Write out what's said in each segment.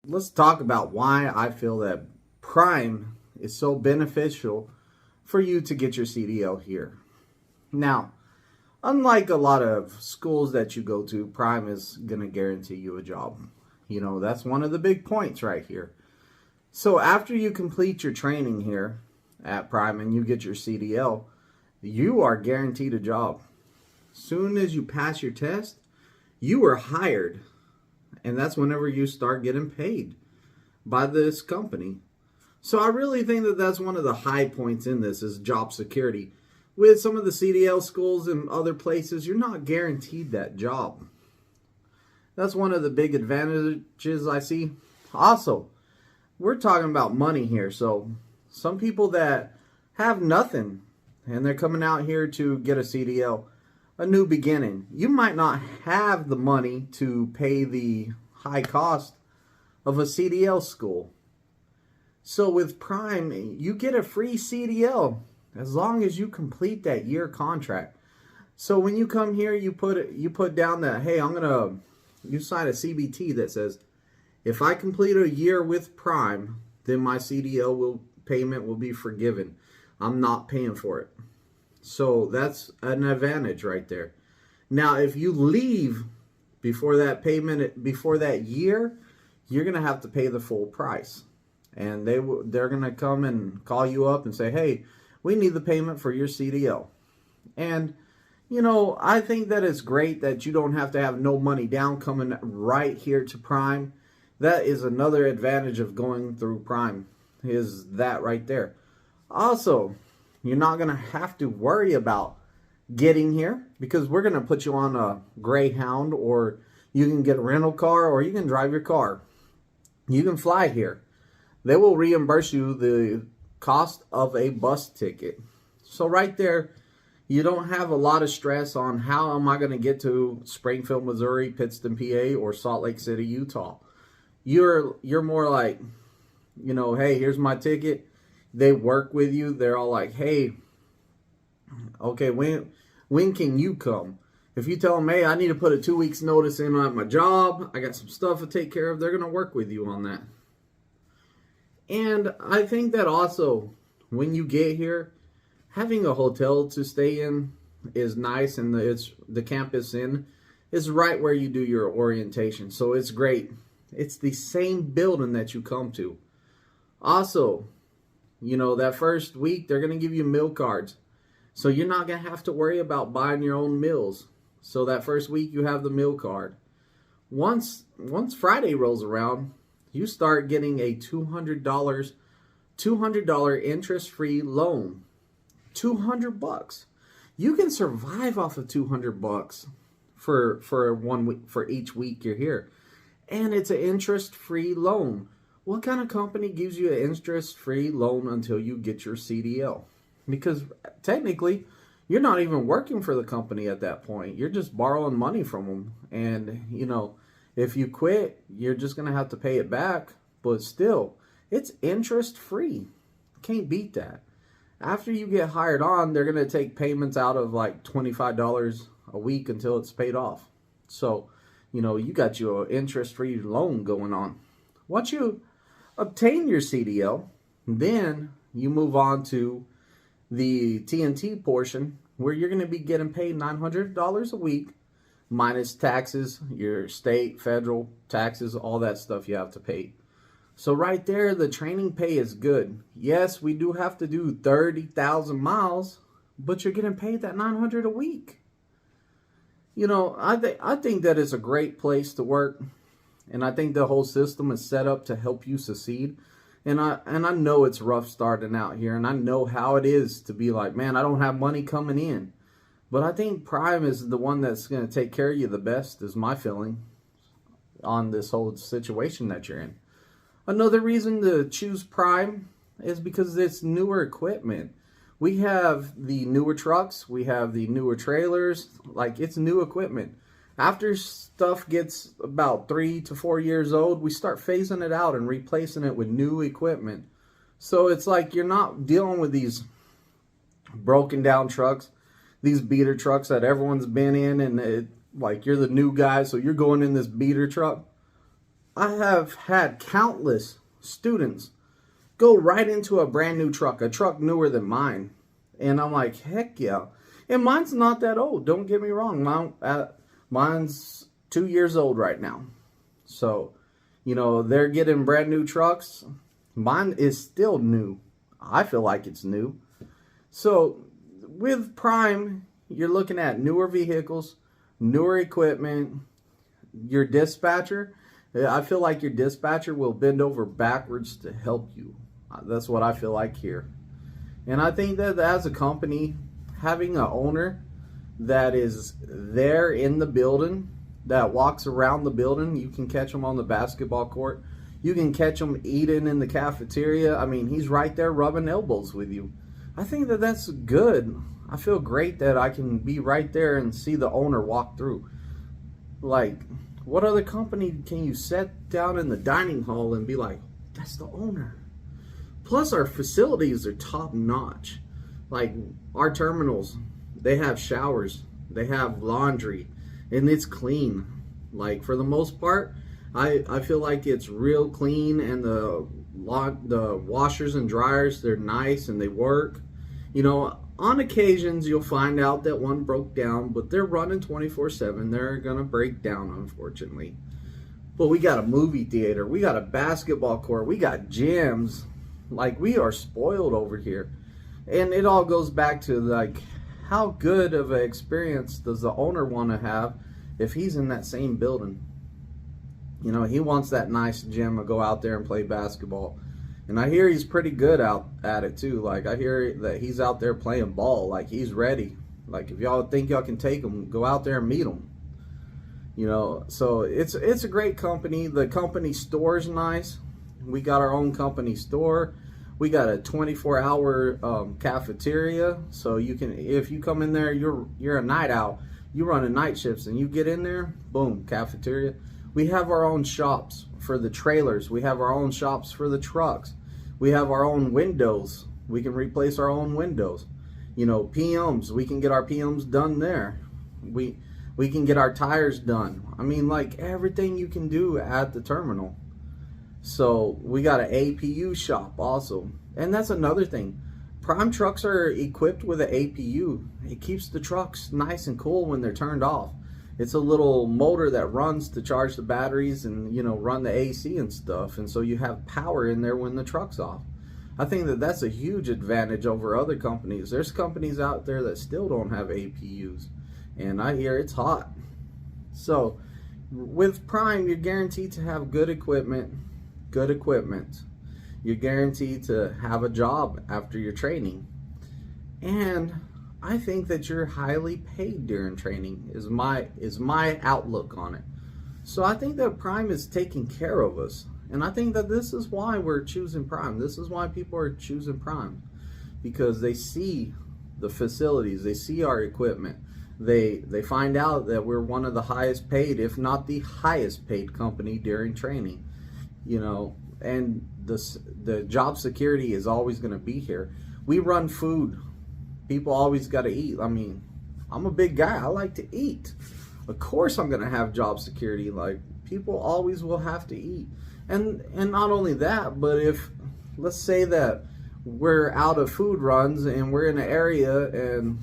Let's talk about why I feel that Prime is so beneficial for you to get your CDL here. Now, unlike a lot of schools that you go to, Prime is going to guarantee you a job. You know, that's one of the big points right here. So after you complete your training here at Prime and you get your CDL, you are guaranteed a job. Soon as you pass your test, you are hired. And that's whenever you start getting paid by this company. So I really think that that's one of the high points in this is job security. With some of the CDL schools and other places, you're not guaranteed that job. That's one of the big advantages I see. Also, we're talking about money here. So some people that have nothing and they're coming out here to get a CDL, a new beginning. You might not have the money to pay the high cost of a CDL school. So with Prime, you get a free CDL as long as you complete that year contract. So when you come here, you put down that, hey, you sign a CBT that says, if I complete a year with Prime, then my CDL payment will be forgiven. I'm not paying for it. So that's an advantage right there. Now, if you leave before that payment, before that year, you're going to have to pay the full price. And they're going to come and call you up and say, hey, we need the payment for your CDL. And, you know, I think that it's great that you don't have to have no money down coming right here to Prime. That is another advantage of going through Prime, is that right there. Also, you're not going to have to worry about getting here because we're going to put you on a Greyhound, or you can get a rental car, or you can drive your car. You can fly here. They will reimburse you the cost of a bus ticket. So right there, you don't have a lot of stress on how am I going to get to Springfield, Missouri, Pittston, PA, or Salt Lake City, Utah. You're more like, you know, hey, here's my ticket. They work with you. They're all like, hey, okay, when can you come? If you tell them, hey, I need to put a 2 weeks notice in at my job, I got some stuff to take care of, they're going to work with you on that. And I think that also, when you get here, having a hotel to stay in is nice, and the campus inn is right where you do your orientation. So it's great. It's the same building that you come to. Also, you know, that first week, they're going to give you meal cards. So you're not going to have to worry about buying your own meals. So that first week, you have the meal card. Once Friday rolls around, you start getting a $200 interest-free loan. $200. You can survive off of $200 for 1 week, for each week you're here. And it's an interest-free loan. What kind of company gives you an interest-free loan until you get your CDL? Because technically, you're not even working for the company at that point. You're just borrowing money from them. And, you know, if you quit, you're just going to have to pay it back. But still, it's interest-free. Can't beat that. After you get hired on, they're going to take payments out of like $25 a week until it's paid off. So, you know, you got your interest-free loan going on. Once you obtain your CDL, then you move on to the TNT portion where you're going to be getting paid $900 a week minus taxes, your state, federal taxes, all that stuff you have to pay. So right there, the training pay is good. Yes, we do have to do 30,000 miles, but you're getting paid that $900 a week. You know, I think that is a great place to work, and I think the whole system is set up to help you succeed. And I know it's rough starting out here, and I know how it is to be like, man, I don't have money coming in. But I think Prime is the one that's going to take care of you the best, is my feeling on this whole situation that you're in. Another reason to choose Prime is because it's newer equipment. We have the newer trucks, we have the newer trailers, like it's new equipment. After stuff gets about 3 to 4 years old, we start phasing it out and replacing it with new equipment. So it's like you're not dealing with these broken down trucks, these beater trucks that everyone's been in, and like you're the new guy, so you're going in this beater truck. I have had countless students go right into a brand new truck, a truck newer than mine. And I'm like, heck yeah. And mine's not that old. Don't get me wrong. Mine's 2 years old right now. So, you know, they're getting brand new trucks. Mine is still new. I feel like it's new. So with Prime, you're looking at newer vehicles, newer equipment. Your dispatcher, I feel like your dispatcher will bend over backwards to help you. That's what I feel like here. And I think that as a company, having an owner that is there in the building, that walks around the building, you can catch him on the basketball court. You can catch him eating in the cafeteria. I mean, he's right there rubbing elbows with you. I think that that's good. I feel great that I can be right there and see the owner walk through. Like, what other company can you set down in the dining hall and be like, that's the owner? Plus, our facilities are top notch. Like, our terminals, they have showers, they have laundry, and it's clean. Like, for the most part, I feel like it's real clean, and the washers and dryers, they're nice and they work. You know, on occasions you'll find out that one broke down, but they're running 24/7. They're gonna break down, unfortunately. But we got a movie theater, we got a basketball court, we got gyms. Like, we are spoiled over here. And it all goes back to, like, how good of an experience does the owner want to have if he's in that same building? You know, he wants that nice gym to go out there and play basketball. And I hear he's pretty good out at it too. Like, I hear that he's out there playing ball. Like, he's ready. Like, if y'all think y'all can take him, go out there and meet him. You know, so it's a great company. The company store is nice. We got our own company store. We got a 24-hour cafeteria. So you can, if you come in there, you're a night owl. You run a night shifts and you get in there, boom, cafeteria. We have our own shops for the trailers. We have our own shops for the trucks. We have our own windows. We can replace our own windows. You know, PMs, we can get our PMs done there. We can get our tires done. I mean, like, everything you can do at the terminal. So we got an APU shop also. And that's another thing. Prime trucks are equipped with an APU. It keeps the trucks nice and cool when they're turned off. It's a little motor that runs to charge the batteries and, you know, run the AC and stuff. And so you have power in there when the truck's off. I think that that's a huge advantage over other companies. There's companies out there that still don't have APUs. And I hear it's hot. So with Prime, you're guaranteed to have good equipment. You're guaranteed to have a job after your training. And I think that you're highly paid during training is my outlook on it. So I think that Prime is taking care of us. And I think that this is why we're choosing Prime. This is why people are choosing Prime. Because they see the facilities, they see our equipment. They find out that we're one of the highest paid, if not the highest paid company during training. You know, and the job security is always going to be here. We run food. People always got to eat. I mean, I'm a big guy. I like to eat. Of course I'm going to have job security. Like, people always will have to eat. And not only that, but if, let's say that we're out of food runs and we're in an area and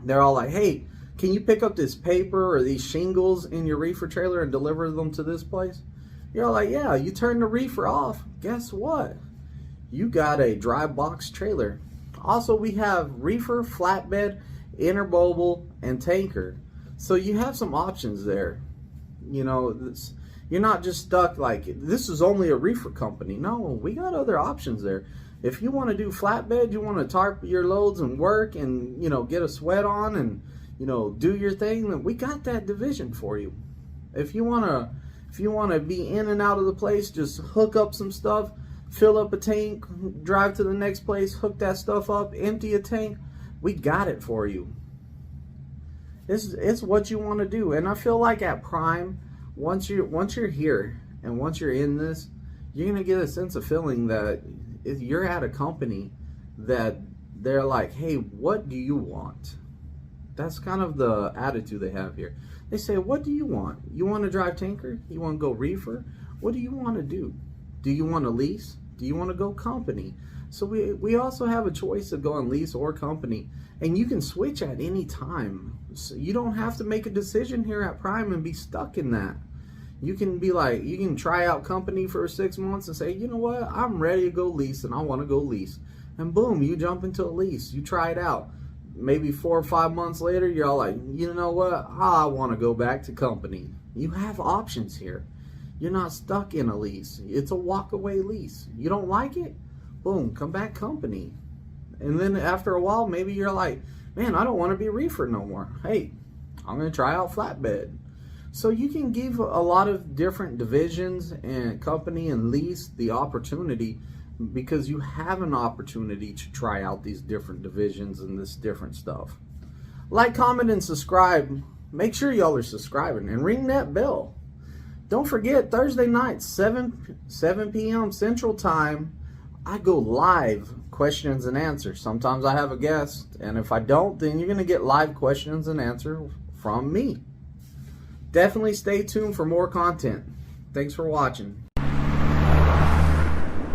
they're all like, hey, can you pick up this paper or these shingles in your reefer trailer and deliver them to this place? You're like, yeah. You turn the reefer off. Guess what? You got a dry box trailer. Also, we have reefer, flatbed, intermobile, and tanker. So you have some options there. You know, you're not just stuck like, this is only a reefer company. No, we got other options there. If you want to do flatbed, you want to tarp your loads and work and, you know, get a sweat on and, you know, do your thing, then we got that division for you. If you want to be in and out of the place, just hook up some stuff, fill up a tank, drive to the next place, hook that stuff up, empty a tank, we got it for you. It's what you want to do. And I feel like at Prime, once you're here and once you're in this, you're going to get a sense of feeling that you're at a company that they're like, hey, what do you want? That's kind of the attitude they have here. They say, what do you want? You want to drive tanker? You want to go reefer? What do you want to do? Do you want to lease? Do you want to go company? So we also have a choice of going lease or company, and you can switch at any time. So you don't have to make a decision here at Prime and be stuck in that. You can be like, you can try out company for 6 months and say, you know what, I'm ready to go lease and I want to go lease. And boom, you jump into a lease. You try it out. Maybe 4 or 5 months later, you're all like, you know what, I want to go back to company. You have options here. You're not stuck in a lease. It's a walk-away lease. You don't like it? Boom, come back company. And then after a while, maybe you're like, man, I don't want to be reefer no more. Hey, I'm going to try out flatbed. So you can give a lot of different divisions and company and lease the opportunity, because you have an opportunity to try out these different divisions and this different stuff. Like, comment, and subscribe. Make sure y'all are subscribing and ring that bell. Don't forget, Thursday night, 7 p.m. Central Time, I go live questions and answers. Sometimes I have a guest, and if I don't, then you're going to get live questions and answers from me. Definitely stay tuned for more content. Thanks for watching.